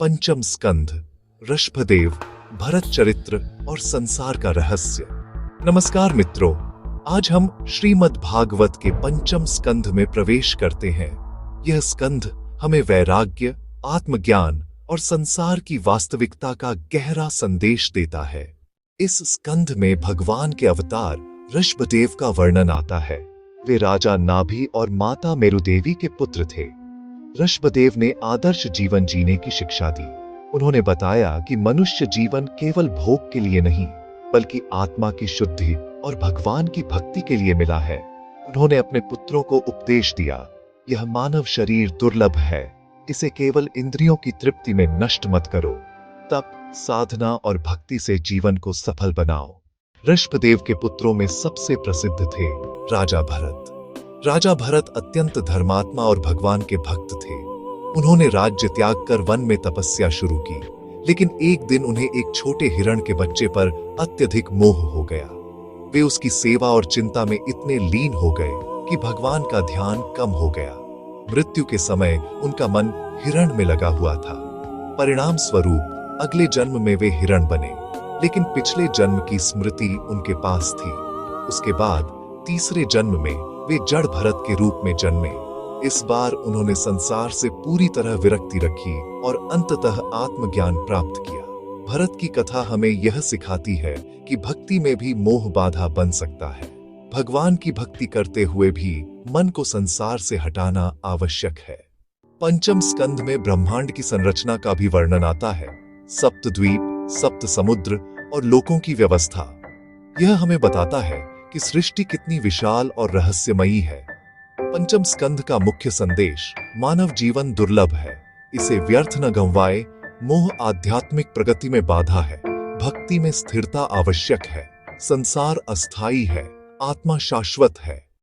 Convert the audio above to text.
पंचम स्कंध, ऋषभदेव, भरत चरित्र और संसार का रहस्य। नमस्कार मित्रों, आज हम श्रीमद् भागवत के पंचम स्कंध में प्रवेश करते हैं। यह स्कंध हमें वैराग्य, आत्मज्ञान और संसार की वास्तविकता का गहरा संदेश देता है। इस स्कंध में भगवान के अवतार ऋषभदेव का वर्णन आता है। वे राजा नाभि और माता मेरुदेवी के पुत्र थे। ऋषभदेव ने आदर्श जीवन जीने की शिक्षा दी। उन्होंने बताया कि मनुष्य जीवन केवल भोग के लिए नहीं, बल्कि आत्मा की शुद्धि और भगवान की भक्ति के लिए मिला है। उन्होंने अपने पुत्रों को उपदेश दिया, यह मानव शरीर दुर्लभ है, इसे केवल इंद्रियों की तृप्ति में नष्ट मत करो। तप, साधना और भक्ति से जीवन को सफल बनाओ। ऋषभदेव के पुत्रों में सबसे प्रसिद्ध थे राजा भरत। राजा भरत अत्यंत धर्मात्मा और भगवान के भक्त थे। उन्होंने राज्य त्याग कर वन में तपस्या शुरू की, लेकिन एक दिन उन्हें एक छोटे हिरण के बच्चे पर अत्यधिक मोह हो गया। वे उसकी सेवा और चिंता में इतने लीन हो गए कि भगवान का ध्यान कम हो गया। मृत्यु के समय उनका मन हिरण में लगा हुआ था। परिणाम स्वरूप अगले जन्म में वे हिरण बने, लेकिन पिछले जन्म की स्मृति उनके पास थी। उसके बाद तीसरे जन्म में वे जड़ भरत के रूप में जन्मे। इस बार उन्होंने संसार से पूरी तरह विरक्ति रखी और अंततः आत्मज्ञान प्राप्त किया। भरत की कथा हमें यह सिखाती है कि भक्ति में भी मोह बाधा बन सकता है। भगवान की भक्ति करते हुए भी मन को संसार से हटाना आवश्यक है। पंचम स्कंध में ब्रह्मांड की संरचना का भी वर्णन आता है। सप्तद्वीप, सप्त समुद्र और लोकों की व्यवस्था। यह हमें बताता है कि सृष्टि कितनी विशाल और रहस्यमयी है। पंचम स्कंध का मुख्य संदेश, मानव जीवन दुर्लभ है, इसे व्यर्थ न गंवाए। मोह आध्यात्मिक प्रगति में बाधा है, भक्ति में स्थिरता आवश्यक है। संसार अस्थायी है, आत्मा शाश्वत है।